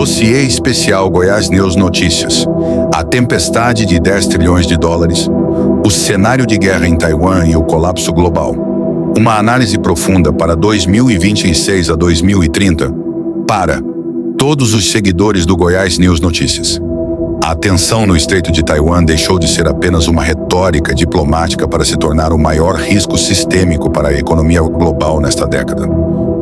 Dossiê especial Goiás News Notícias. A tempestade de 10 trilhões de dólares. O cenário de guerra em Taiwan e o colapso global. Uma análise profunda para 2026 a 2030. Para todos os seguidores do Goiás News Notícias. A tensão no Estreito de Taiwan deixou de ser apenas uma retórica diplomática para se tornar o maior risco sistêmico para a economia global nesta década.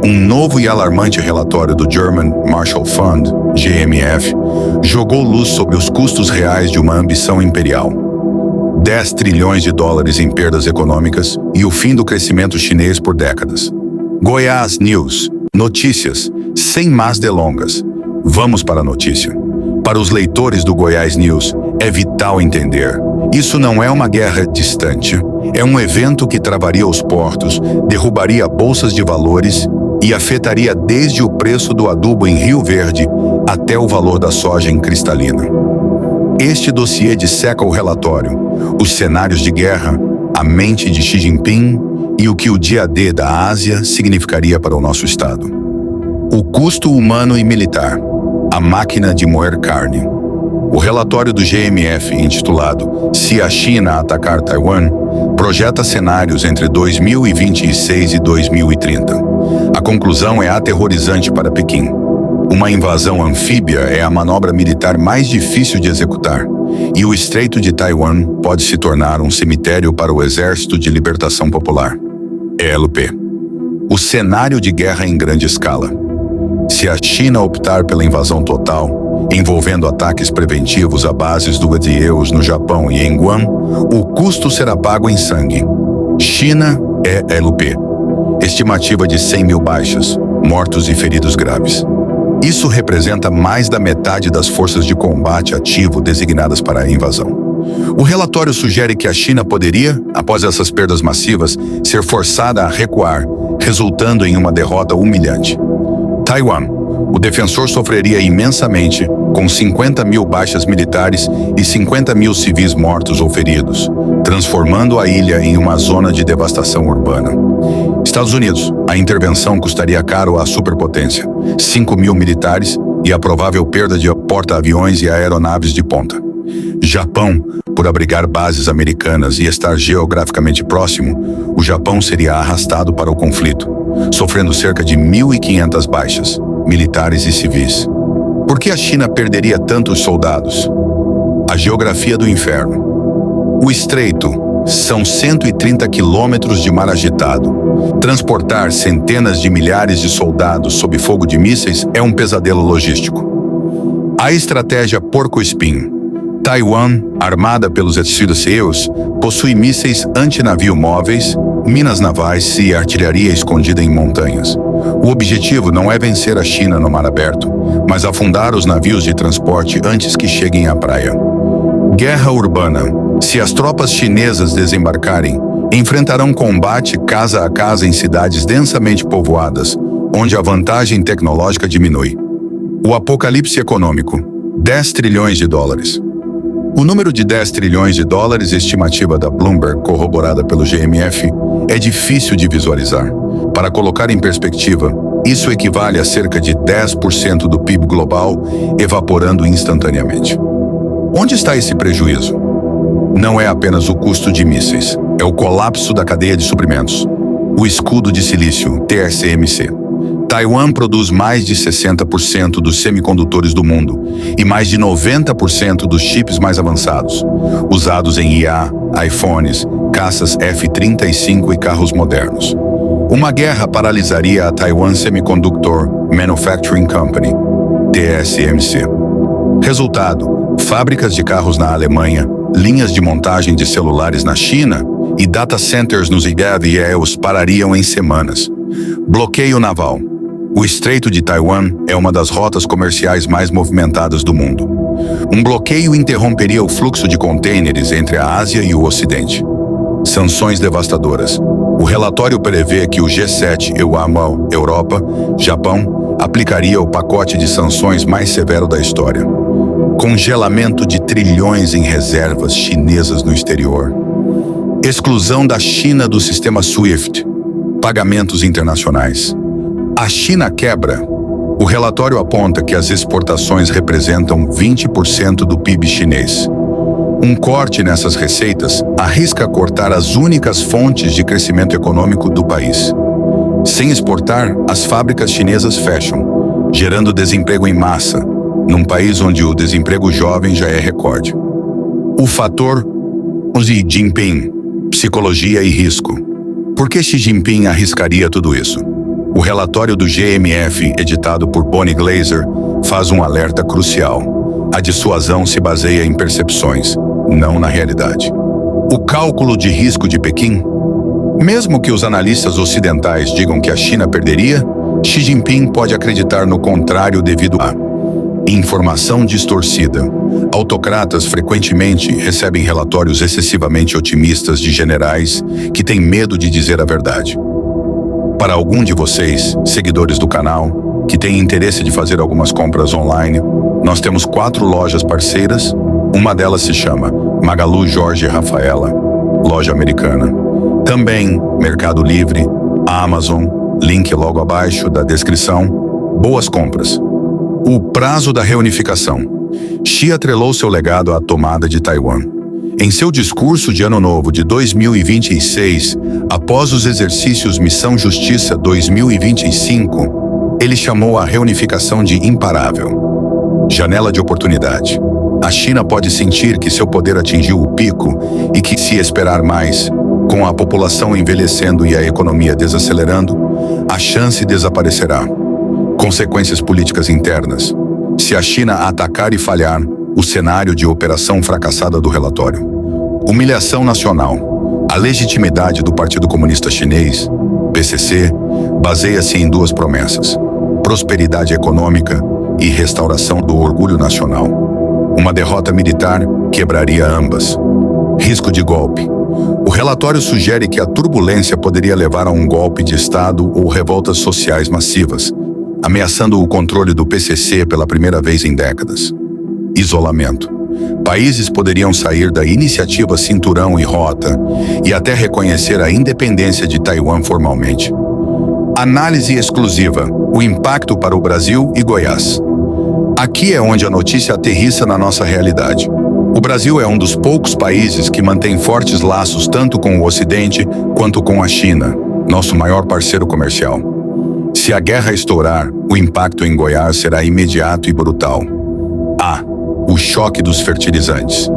Um novo e alarmante relatório do German Marshall Fund, GMF, jogou luz sobre os custos reais de uma ambição imperial. 10 trilhões de dólares em perdas econômicas e o fim do crescimento chinês por décadas. Goiás News, notícias, sem mais delongas. Vamos para a notícia. Para os leitores do Goiás News, é vital entender. Isso não é uma guerra distante. É um evento que travaria os portos, derrubaria bolsas de valores e afetaria desde o preço do adubo em Rio Verde até o valor da soja em Cristalina. Este dossiê disseca o relatório, os cenários de guerra, a mente de Xi Jinping e o que o dia D da Ásia significaria para o nosso Estado. O custo humano e militar, a máquina de moer carne. O relatório do GMF, intitulado Se a China atacar Taiwan, projeta cenários entre 2026 e 2030. A conclusão é aterrorizante para Pequim. Uma invasão anfíbia é a manobra militar mais difícil de executar, e o Estreito de Taiwan pode se tornar um cemitério para o Exército de Libertação Popular, ELP. O cenário de guerra em grande escala. Se a China optar pela invasão total, envolvendo ataques preventivos a bases do EDEUS no Japão e em Guam, o custo será pago em sangue. China ELP. Estimativa de 100 mil baixas, mortos e feridos graves. Isso representa mais da metade das forças de combate ativo designadas para a invasão. O relatório sugere que a China poderia, após essas perdas massivas, ser forçada a recuar, resultando em uma derrota humilhante. Taiwan. O defensor sofreria imensamente, com 50 mil baixas militares e 50 mil civis mortos ou feridos, transformando a ilha em uma zona de devastação urbana. Estados Unidos. A intervenção custaria caro à superpotência, 5 mil militares e a provável perda de porta-aviões e aeronaves de ponta. Japão. Por abrigar bases americanas e estar geograficamente próximo, o Japão seria arrastado para o conflito, sofrendo cerca de 1.500 baixas, militares e civis. Por que a China perderia tantos soldados? A geografia do inferno. O Estreito são 130 quilômetros de mar agitado. Transportar centenas de milhares de soldados sob fogo de mísseis é um pesadelo logístico. A estratégia porco-espinho. Taiwan, armada pelos Estados Unidos, possui mísseis antinavio móveis, minas navais e artilharia escondida em montanhas. O objetivo não é vencer a China no mar aberto, mas afundar os navios de transporte antes que cheguem à praia. Guerra urbana. Se as tropas chinesas desembarcarem, enfrentarão combate casa a casa em cidades densamente povoadas, onde a vantagem tecnológica diminui. O apocalipse econômico. 10 trilhões de dólares. O número de 10 trilhões de dólares, estimativa da Bloomberg, corroborada pelo GMF, é difícil de visualizar. Para colocar em perspectiva, isso equivale a cerca de 10% do PIB global, evaporando instantaneamente. Onde está esse prejuízo? Não é apenas o custo de mísseis, é o colapso da cadeia de suprimentos. O escudo de silício, TSMC. Taiwan produz mais de 60% dos semicondutores do mundo e mais de 90% dos chips mais avançados, usados em IA, iPhones, caças F-35 e carros modernos. Uma guerra paralisaria a Taiwan Semiconductor Manufacturing Company, TSMC. Resultado: fábricas de carros na Alemanha, linhas de montagem de celulares na China e data centers nos EUS parariam em semanas. Bloqueio naval. O Estreito de Taiwan é uma das rotas comerciais mais movimentadas do mundo. Um bloqueio interromperia o fluxo de contêineres entre a Ásia e o Ocidente. Sanções devastadoras. O relatório prevê que o G7 e o AMO, Europa, Japão, aplicaria o pacote de sanções mais severo da história. Congelamento de trilhões em reservas chinesas no exterior. Exclusão da China do sistema SWIFT. Pagamentos internacionais. A China quebra. O relatório aponta que as exportações representam 20% do PIB chinês. Um corte nessas receitas arrisca cortar as únicas fontes de crescimento econômico do país. Sem exportar, as fábricas chinesas fecham, gerando desemprego em massa, num país onde o desemprego jovem já é recorde. O fator Xi Jinping, psicologia e risco. Por que Xi Jinping arriscaria tudo isso? O relatório do GMF, editado por Bonnie Glaser, faz um alerta crucial. A dissuasão se baseia em percepções, não na realidade. O cálculo de risco de Pequim? Mesmo que os analistas ocidentais digam que a China perderia, Xi Jinping pode acreditar no contrário devido a informação distorcida. Autocratas frequentemente recebem relatórios excessivamente otimistas de generais que têm medo de dizer a verdade. Para algum de vocês, seguidores do canal, que têm interesse de fazer algumas compras online, nós temos 4 lojas parceiras. Uma delas se chama Magalu Jorge Rafaela, loja americana. Também Mercado Livre, Amazon, link logo abaixo da descrição. Boas compras. O prazo da reunificação. Xi atrelou seu legado à tomada de Taiwan. Em seu discurso de Ano Novo de 2026, após os exercícios Missão Justiça 2025, ele chamou a reunificação de imparável. Janela de oportunidade. A China pode sentir que seu poder atingiu o pico e que, se esperar mais, com a população envelhecendo e a economia desacelerando, a chance desaparecerá. Consequências políticas internas. Se a China atacar e falhar, o cenário de operação fracassada do relatório. Humilhação nacional. A legitimidade do Partido Comunista Chinês, PCC, baseia-se em 2 promessas: prosperidade econômica e restauração do orgulho nacional. Uma derrota militar quebraria ambas. Risco de golpe. O relatório sugere que a turbulência poderia levar a um golpe de Estado ou revoltas sociais massivas, ameaçando o controle do PCC pela primeira vez em décadas. Isolamento. Países poderiam sair da iniciativa Cinturão e Rota e até reconhecer a independência de Taiwan formalmente. Análise exclusiva. O impacto para o Brasil e Goiás. Aqui é onde a notícia aterrissa na nossa realidade. O Brasil é um dos poucos países que mantém fortes laços tanto com o Ocidente quanto com a China, nosso maior parceiro comercial. Se a guerra estourar, o impacto em Goiás será imediato e brutal. O choque dos fertilizantes.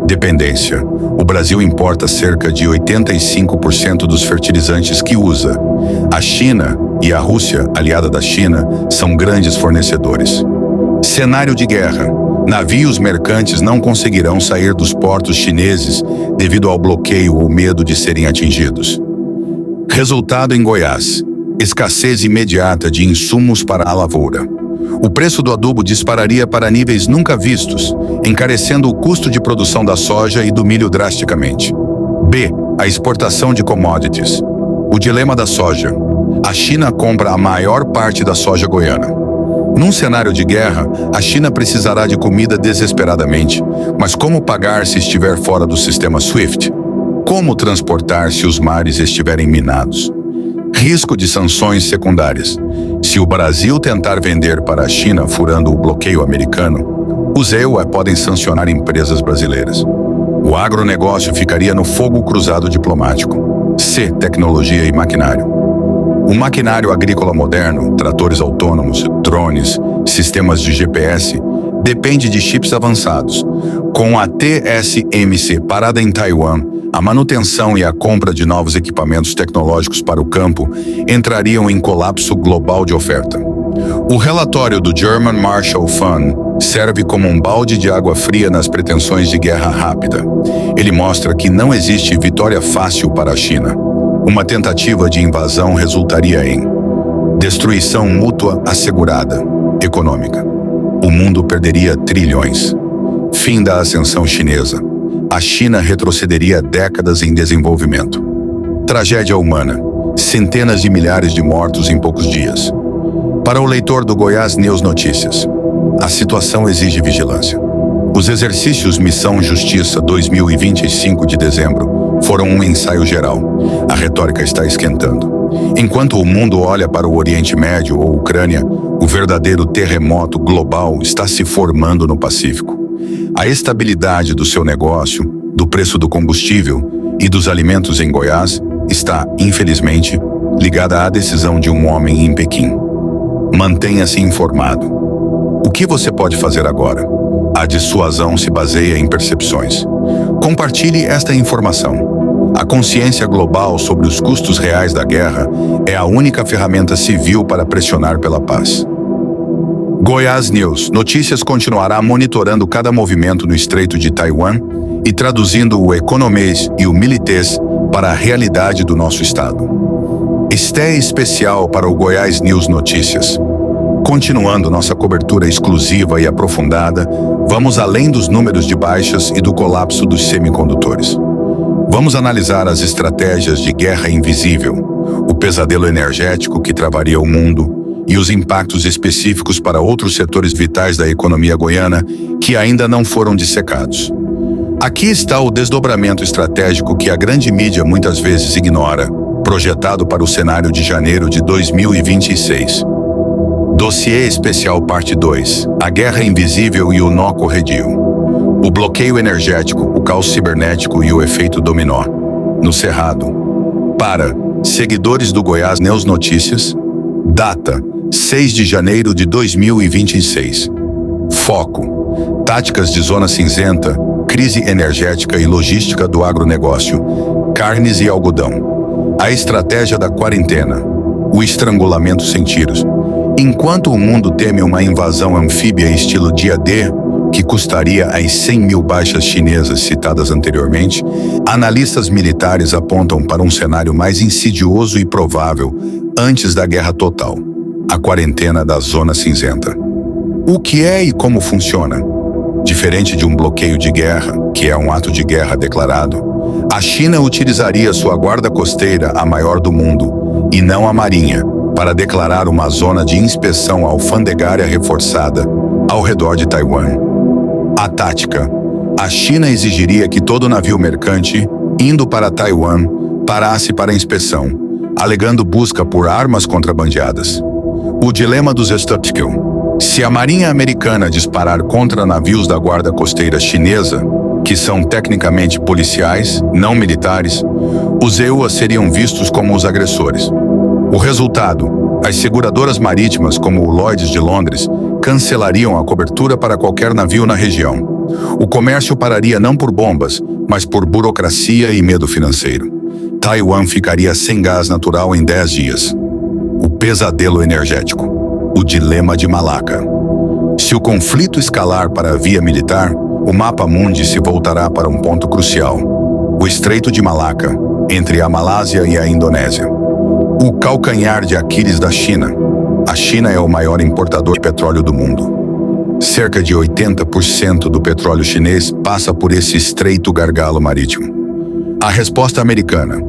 Dependência. O Brasil importa cerca de 85% dos fertilizantes que usa. A China e a Rússia, aliada da China, são grandes fornecedores. Cenário de guerra. Navios mercantes não conseguirão sair dos portos chineses devido ao bloqueio ou medo de serem atingidos. Resultado em Goiás. Escassez imediata de insumos para a lavoura. O preço do adubo dispararia para níveis nunca vistos, encarecendo o custo de produção da soja e do milho drasticamente. A exportação de commodities. O dilema da soja. A China compra a maior parte da soja goiana. Num cenário de guerra, a China precisará de comida desesperadamente, mas como pagar se estiver fora do sistema SWIFT? Como transportar se os mares estiverem minados? Risco de sanções secundárias. Se o Brasil tentar vender para a China furando o bloqueio americano, os EU podem sancionar empresas brasileiras. O agronegócio ficaria no fogo cruzado diplomático. Tecnologia e maquinário. O maquinário agrícola moderno, tratores autônomos, drones, sistemas de GPS, depende de chips avançados. Com a TSMC parada em Taiwan, a manutenção e a compra de novos equipamentos tecnológicos para o campo entrariam em colapso global de oferta. O relatório do German Marshall Fund serve como um balde de água fria nas pretensões de guerra rápida. Ele mostra que não existe vitória fácil para a China. Uma tentativa de invasão resultaria em destruição mútua assegurada, econômica. O mundo perderia trilhões. Fim da ascensão chinesa. A China retrocederia décadas em desenvolvimento. Tragédia humana. Centenas de milhares de mortos em poucos dias. Para o leitor do Goiás News Notícias, a situação exige vigilância. Os exercícios Missão Justiça 2025 de dezembro foram um ensaio geral. A retórica está esquentando. Enquanto o mundo olha para o Oriente Médio ou Ucrânia, O verdadeiro terremoto global está se formando no Pacífico. A estabilidade do seu negócio, do preço do combustível e dos alimentos em Goiás está, infelizmente, ligada à decisão de um homem em Pequim. Mantenha-se informado. O que você pode fazer agora? A dissuasão se baseia em percepções. Compartilhe esta informação. A consciência global sobre os custos reais da guerra é a única ferramenta civil para pressionar pela paz. Goiás News Notícias continuará monitorando cada movimento no Estreito de Taiwan e traduzindo o economês e o militês para a realidade do nosso estado. Esté especial para o Goiás News Notícias. Continuando nossa cobertura exclusiva e aprofundada, vamos além dos números de baixas e do colapso dos semicondutores. Vamos analisar as estratégias de guerra invisível, o pesadelo energético que travaria o mundo e os impactos específicos para outros setores vitais da economia goiana que ainda não foram dissecados. Aqui está o desdobramento estratégico que a grande mídia muitas vezes ignora, projetado para o cenário de janeiro de 2026. Dossiê Especial Parte 2. A Guerra Invisível e o Nó Corredio. O bloqueio energético, o caos cibernético e o efeito dominó. No Cerrado. Para seguidores do Goiás News Notícias. Data: 6 de janeiro de 2026. Foco: táticas de zona cinzenta, crise energética e logística do agronegócio, carnes e algodão. A estratégia da quarentena. O estrangulamento sem tiros. Enquanto o mundo teme uma invasão anfíbia estilo dia D, que custaria as 100 mil baixas chinesas citadas anteriormente, analistas militares apontam para um cenário mais insidioso e provável antes da guerra total: a quarentena da zona cinzenta. O que é e como funciona? Diferente de um bloqueio de guerra, que é um ato de guerra declarado, a China utilizaria sua guarda costeira, a maior do mundo, e não a marinha, para declarar uma zona de inspeção alfandegária reforçada ao redor de Taiwan. A tática: a China exigiria que todo navio mercante indo para Taiwan parasse para inspeção, alegando busca por armas contrabandeadas. O dilema dos Stuttgart. Se a Marinha Americana disparar contra navios da guarda costeira chinesa, que são tecnicamente policiais, não militares, os EUA seriam vistos como os agressores. O resultado: as seguradoras marítimas, como o Lloyd's de Londres, cancelariam a cobertura para qualquer navio na região. O comércio pararia não por bombas, mas por burocracia e medo financeiro. Taiwan ficaria sem gás natural em 10 dias. O pesadelo energético. O dilema de Malaca. Se o conflito escalar para a via militar, o mapa mundi se voltará para um ponto crucial: o Estreito de Malaca, entre a Malásia e a Indonésia. O calcanhar de Aquiles da China. A China é o maior importador de petróleo do mundo. Cerca de 80% do petróleo chinês passa por esse estreito gargalo marítimo. A resposta americana.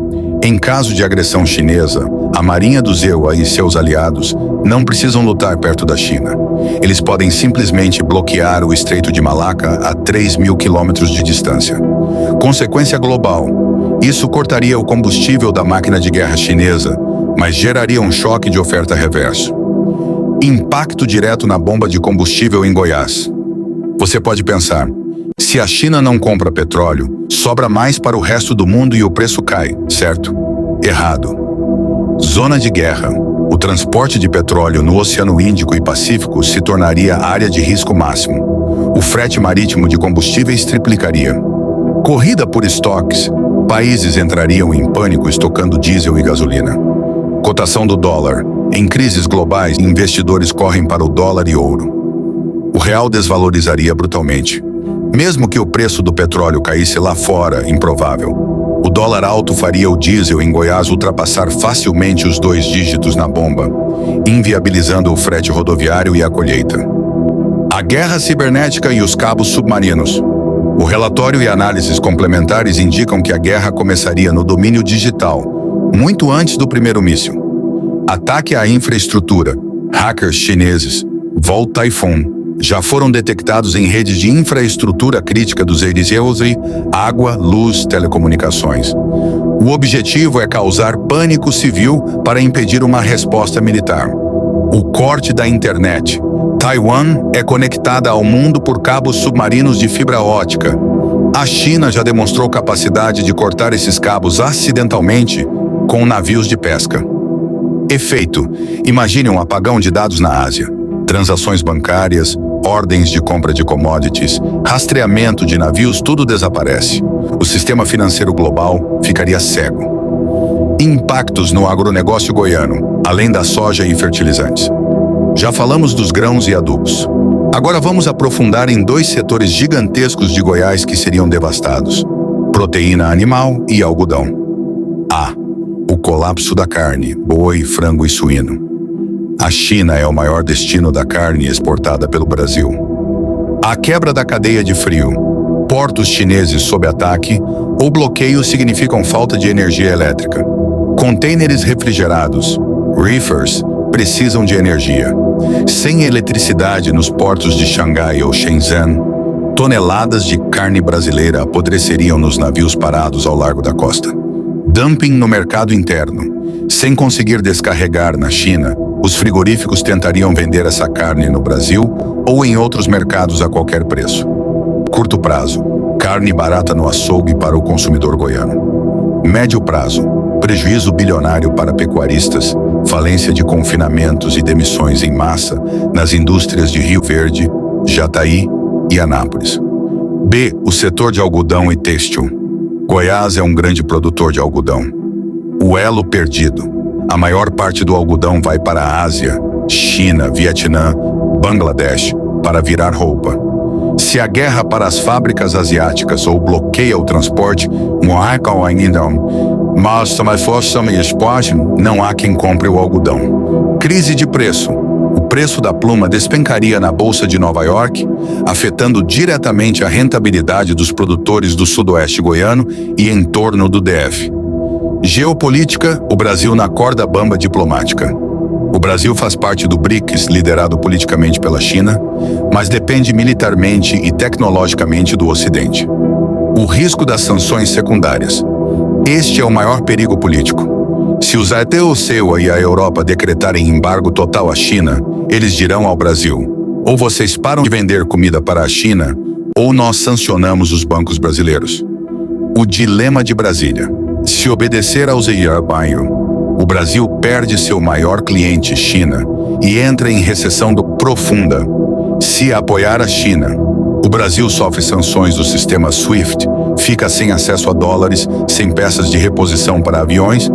Em caso de agressão chinesa, a Marinha dos EUA e seus aliados não precisam lutar perto da China. Eles podem simplesmente bloquear o Estreito de Malaca a 3.000 quilômetros de distância. Consequência global: isso cortaria o combustível da máquina de guerra chinesa, mas geraria um choque de oferta reverso. Impacto direto na bomba de combustível em Goiás. Você pode pensar: se a China não compra petróleo, sobra mais para o resto do mundo e o preço cai, certo? Errado. Zona de guerra. O transporte de petróleo no Oceano Índico e Pacífico se tornaria área de risco máximo. O frete marítimo de combustíveis triplicaria. Corrida por estoques. Países entrariam em pânico estocando diesel e gasolina. Cotação do dólar. Em crises globais, investidores correm para o dólar e ouro. O real desvalorizaria brutalmente. Mesmo que o preço do petróleo caísse lá fora, improvável. O dólar alto faria o diesel em Goiás ultrapassar facilmente os 2 dígitos na bomba, inviabilizando o frete rodoviário e a colheita. A guerra cibernética e os cabos submarinos. O relatório e análises complementares indicam que a guerra começaria no domínio digital, muito antes do primeiro míssil. Ataque à infraestrutura. Hackers chineses, Volt Typhoon, já foram detectados em redes de infraestrutura crítica dos EUA, água, luz, telecomunicações. O objetivo é causar pânico civil para impedir uma resposta militar. O corte da internet. Taiwan é conectada ao mundo por cabos submarinos de fibra ótica. A China já demonstrou capacidade de cortar esses cabos acidentalmente com navios de pesca. Efeito: imagine um apagão de dados na Ásia. Transações bancárias, ordens de compra de commodities, rastreamento de navios, tudo desaparece. O sistema financeiro global ficaria cego. Impactos no agronegócio goiano, além da soja e fertilizantes. Já falamos dos grãos e adubos. Agora vamos aprofundar em dois setores gigantescos de Goiás que seriam devastados: proteína animal e algodão. A. O colapso da carne, boi, frango e suíno. A China é o maior destino da carne exportada pelo Brasil. A quebra da cadeia de frio, portos chineses sob ataque ou bloqueio significam falta de energia elétrica. Contêineres refrigerados, reefers, precisam de energia. Sem eletricidade nos portos de Xangai ou Shenzhen, toneladas de carne brasileira apodreceriam nos navios parados ao largo da costa. Dumping no mercado interno. Sem conseguir descarregar na China, os frigoríficos tentariam vender essa carne no Brasil ou em outros mercados a qualquer preço. Curto prazo. Carne barata no açougue para o consumidor goiano. Médio prazo. Prejuízo bilionário para pecuaristas, falência de confinamentos e demissões em massa nas indústrias de Rio Verde, Jataí e Anápolis. B. O setor de algodão e têxtil. Goiás é um grande produtor de algodão. O elo perdido. A maior parte do algodão vai para a Ásia, China, Vietnã, Bangladesh, para virar roupa. Se a guerra para as fábricas asiáticas ou bloqueia o transporte, mas também força e esporte, não há quem compre o algodão. Crise de preço. O preço da pluma despencaria na Bolsa de Nova York, afetando diretamente a rentabilidade dos produtores do sudoeste goiano e em torno do DF. Geopolítica, o Brasil na corda bamba diplomática. O Brasil faz parte do BRICS, liderado politicamente pela China, mas depende militarmente e tecnologicamente do Ocidente. O risco das sanções secundárias. Este é o maior perigo político. Se os ATOC e a Europa decretarem embargo total à China, eles dirão ao Brasil: ou vocês param de vender comida para a China, ou nós sancionamos os bancos brasileiros. O dilema de Brasília. Se obedecer aos o Brasil perde seu maior cliente, China, e entra em recessão profunda. Se apoiar a China, o Brasil sofre sanções do sistema SWIFT, fica sem acesso a dólares, sem peças de reposição para aviões,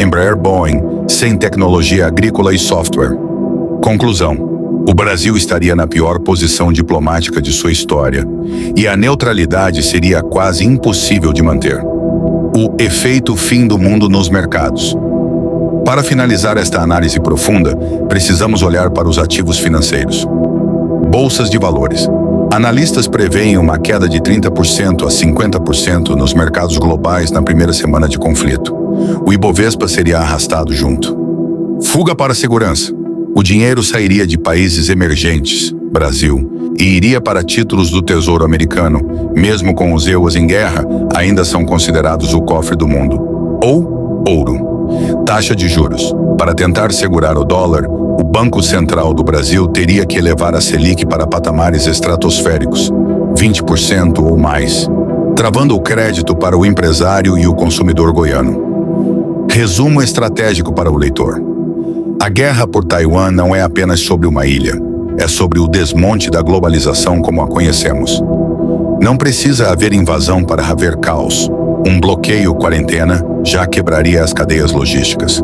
Embraer, Boeing, sem tecnologia agrícola e software. Conclusão: o Brasil estaria na pior posição diplomática de sua história, e a neutralidade seria quase impossível de manter. O efeito fim do mundo nos mercados. Para finalizar esta análise profunda, precisamos olhar para os ativos financeiros. Bolsas de valores. Analistas preveem uma queda de 30% a 50% nos mercados globais na primeira semana de conflito. O Ibovespa seria arrastado junto. Fuga para a segurança. O dinheiro sairia de países emergentes, Brasil, e iria para títulos do Tesouro Americano, mesmo com os EUAs em guerra, ainda são considerados o cofre do mundo. Ou ouro. Taxa de juros. Para tentar segurar o dólar, o Banco Central do Brasil teria que elevar a Selic para patamares estratosféricos, 20% ou mais, travando o crédito para o empresário e o consumidor goiano. Resumo estratégico para o leitor. A guerra por Taiwan não é apenas sobre uma ilha, é sobre o desmonte da globalização como a conhecemos. Não precisa haver invasão para haver caos. Um bloqueio quarentena já quebraria as cadeias logísticas.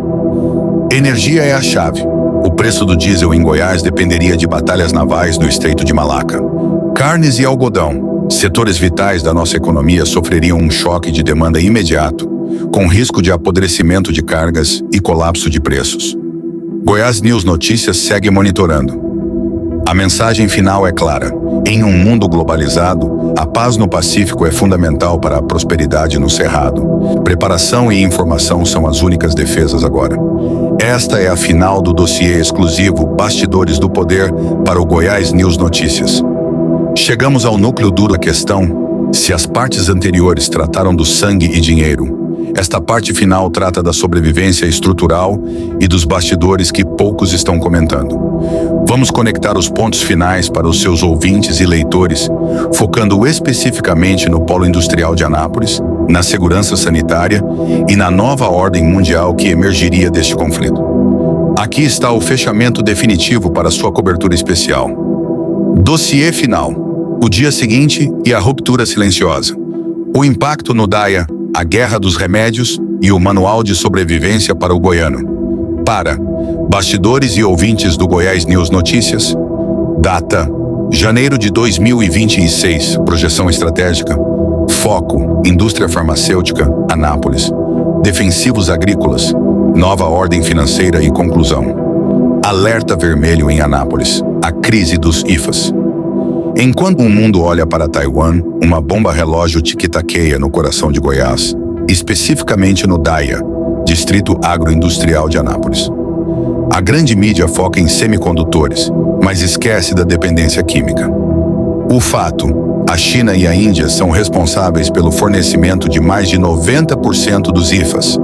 Energia é a chave. O preço do diesel em Goiás dependeria de batalhas navais no Estreito de Malaca. Carnes e algodão, setores vitais da nossa economia, sofreriam um choque de demanda imediato, com risco de apodrecimento de cargas e colapso de preços. Goiás News Notícias segue monitorando. A mensagem final é clara. Em um mundo globalizado, a paz no Pacífico é fundamental para a prosperidade no Cerrado. Preparação e informação são as únicas defesas agora. Esta é a final do dossiê exclusivo Bastidores do Poder para o Goiás News Notícias. Chegamos ao núcleo duro da questão. Se as partes anteriores trataram do sangue e dinheiro, Esta parte final trata da sobrevivência estrutural e dos bastidores que poucos estão comentando. Vamos conectar os pontos finais para os seus ouvintes e leitores, focando especificamente no polo industrial de Anápolis, na segurança sanitária e na nova ordem mundial que emergiria deste conflito. Aqui está o fechamento definitivo para sua cobertura especial. Dossiê final. O dia seguinte e a ruptura silenciosa. O impacto no DAIA, a guerra dos remédios e o manual de sobrevivência para o goiano. Para bastidores e ouvintes do Goiás News Notícias. Data: janeiro de 2026. Projeção estratégica. Foco: indústria farmacêutica, Anápolis. Defensivos agrícolas. Nova ordem financeira e conclusão. Alerta vermelho em Anápolis. A crise dos IFAs. Enquanto o mundo olha para Taiwan, uma bomba relógio tic-taqueia no coração de Goiás, especificamente no DAIA, Distrito Agroindustrial de Anápolis. A grande mídia foca em semicondutores, mas esquece da dependência química. O fato: a China e a Índia são responsáveis pelo fornecimento de mais de 90% dos IFAs,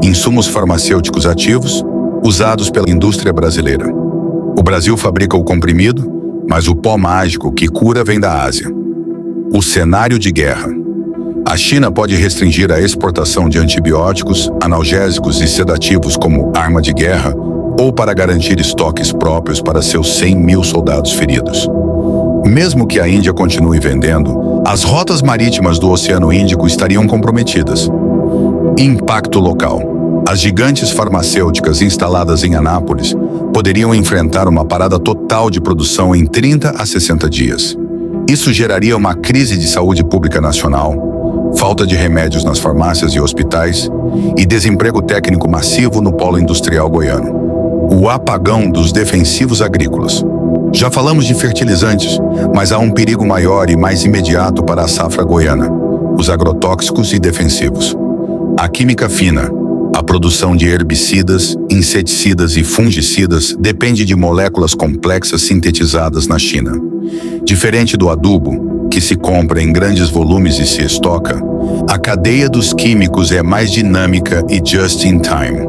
insumos farmacêuticos ativos, usados pela indústria brasileira. O Brasil fabrica o comprimido, mas o pó mágico que cura vem da Ásia. O cenário de guerra. A China pode restringir a exportação de antibióticos, analgésicos e sedativos como arma de guerra ou para garantir estoques próprios para seus 100 mil soldados feridos. Mesmo que a Índia continue vendendo, as rotas marítimas do Oceano Índico estariam comprometidas. Impacto local. As gigantes farmacêuticas instaladas em Anápolis poderiam enfrentar uma parada total de produção em 30 a 60 dias. Isso geraria uma crise de saúde pública nacional, falta de remédios nas farmácias e hospitais e desemprego técnico massivo no polo industrial goiano. O apagão dos defensivos agrícolas. Já falamos de fertilizantes, mas há um perigo maior e mais imediato para a safra goiana: os agrotóxicos e defensivos. A química fina. A produção de herbicidas, inseticidas e fungicidas depende de moléculas complexas sintetizadas na China. Diferente do adubo, que se compra em grandes volumes e se estoca, a cadeia dos químicos é mais dinâmica e just in time.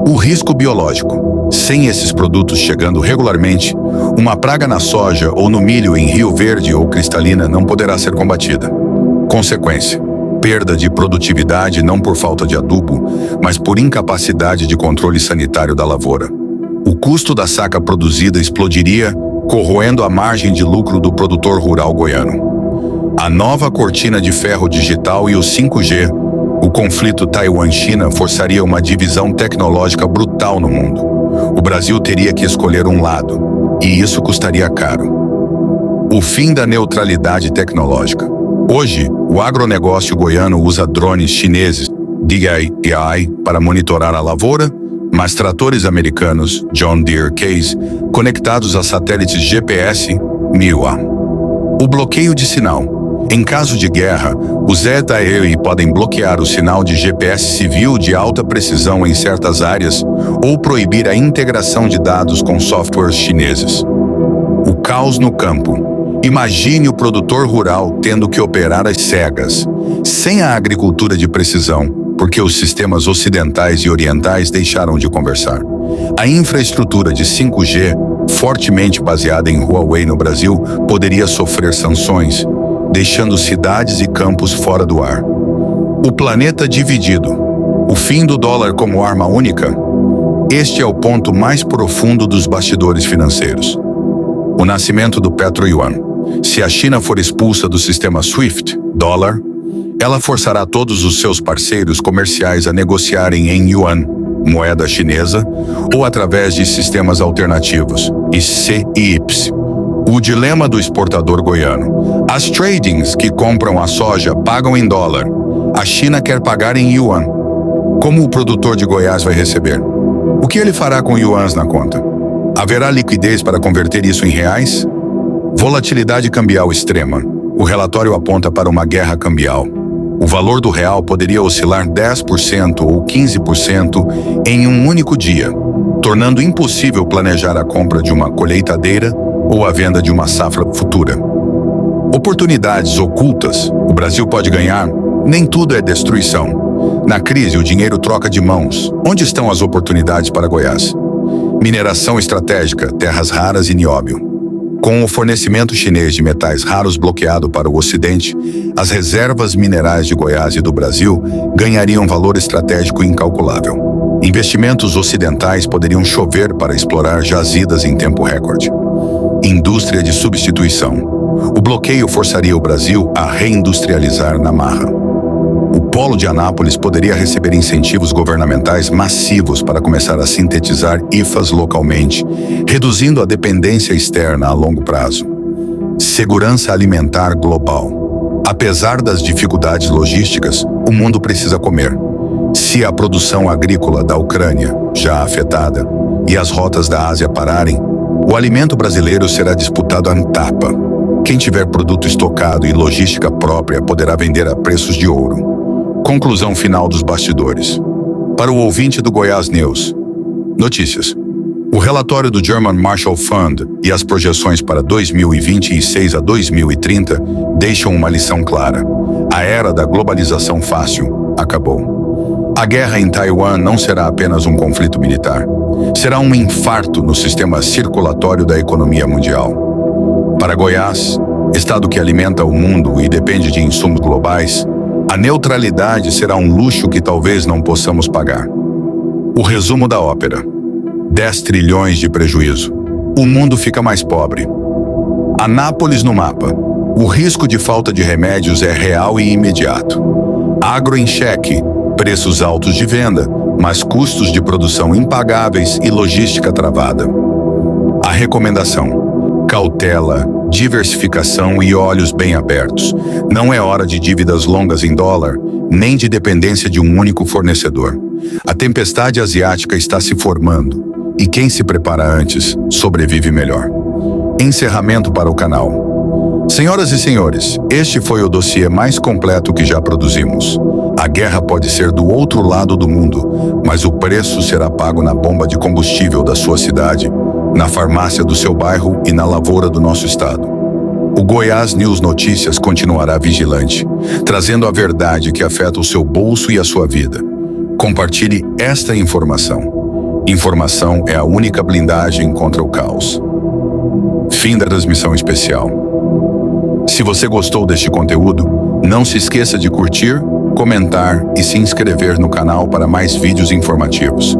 O risco biológico. Sem esses produtos chegando regularmente, uma praga na soja ou no milho em Rio Verde ou Cristalina não poderá ser combatida. Consequência: perda de produtividade não por falta de adubo, mas por incapacidade de controle sanitário da lavoura. O custo da saca produzida explodiria, corroendo a margem de lucro do produtor rural goiano. A nova cortina de ferro digital e o 5G, o conflito Taiwan-China forçaria uma divisão tecnológica brutal no mundo. O Brasil teria que escolher um lado, e isso custaria caro. O fim da neutralidade tecnológica. Hoje, o agronegócio goiano usa drones chineses, DJI, para monitorar a lavoura, mas tratores americanos, John Deere Case, conectados a satélites GPS, MIUA. O bloqueio de sinal. Em caso de guerra, os ZTE podem bloquear o sinal de GPS civil de alta precisão em certas áreas ou proibir a integração de dados com softwares chineses. O caos no campo. Imagine o produtor rural tendo que operar às cegas, sem a agricultura de precisão, porque os sistemas ocidentais e orientais deixaram de conversar. A infraestrutura de 5G, fortemente baseada em Huawei no Brasil, poderia sofrer sanções, deixando cidades e campos fora do ar. O planeta dividido. O fim do dólar como arma única? Este é o ponto mais profundo dos bastidores financeiros. O nascimento do Petro-Yuan. Se a China for expulsa do sistema SWIFT, dólar, ela forçará todos os seus parceiros comerciais a negociarem em yuan, moeda chinesa, ou através de sistemas alternativos, IC e IPS. O dilema do exportador goiano. As tradings que compram a soja pagam em dólar. A China quer pagar em yuan. Como o produtor de Goiás vai receber? O que ele fará com yuans na conta? Haverá liquidez para converter isso em reais? Volatilidade cambial extrema. O relatório aponta para uma guerra cambial. O valor do real poderia oscilar 10% ou 15% em um único dia, tornando impossível planejar a compra de uma colheitadeira ou a venda de uma safra futura. Oportunidades ocultas. O Brasil pode ganhar. Nem tudo é destruição. Na crise, o dinheiro troca de mãos. Onde estão as oportunidades para Goiás? Mineração estratégica, terras raras e nióbio. Com o fornecimento chinês de metais raros bloqueado para o Ocidente, as reservas minerais de Goiás e do Brasil ganhariam valor estratégico incalculável. Investimentos ocidentais poderiam chover para explorar jazidas em tempo recorde. Indústria de substituição. O bloqueio forçaria o Brasil a reindustrializar na marra. O polo de Anápolis poderia receber incentivos governamentais massivos para começar a sintetizar IFAs localmente, reduzindo a dependência externa a longo prazo. Segurança alimentar global. Apesar das dificuldades logísticas, o mundo precisa comer. Se a produção agrícola da Ucrânia, já afetada, e as rotas da Ásia pararem, o alimento brasileiro será disputado a tapa. Quem tiver produto estocado e logística própria poderá vender a preços de ouro. Conclusão final dos bastidores. Para o ouvinte do Goiás News. Notícias. O relatório do German Marshall Fund e as projeções para 2026 a 2030 deixam uma lição clara. A era da globalização fácil acabou. A guerra em Taiwan não será apenas um conflito militar. Será um infarto no sistema circulatório da economia mundial. Para Goiás, estado que alimenta o mundo e depende de insumos globais, a neutralidade será um luxo que talvez não possamos pagar. O resumo da ópera. 10 trilhões de prejuízo. O mundo fica mais pobre. Anápolis no mapa. O risco de falta de remédios é real e imediato. Agro em xeque. Preços altos de venda, mas custos de produção impagáveis e logística travada. A recomendação: cautela, diversificação e olhos bem abertos. Não é hora de dívidas longas em dólar, nem de dependência de um único fornecedor. A tempestade asiática está se formando, e quem se prepara antes, sobrevive melhor. Encerramento para o canal. Senhoras e senhores, este foi o dossiê mais completo que já produzimos. A guerra pode ser do outro lado do mundo, mas o preço será pago na bomba de combustível da sua cidade, na farmácia do seu bairro e na lavoura do nosso estado. O Goiás News Notícias continuará vigilante, trazendo a verdade que afeta o seu bolso e a sua vida. Compartilhe esta informação. Informação é a única blindagem contra o caos. Fim da transmissão especial. Se você gostou deste conteúdo, não se esqueça de curtir, comentar e se inscrever no canal para mais vídeos informativos.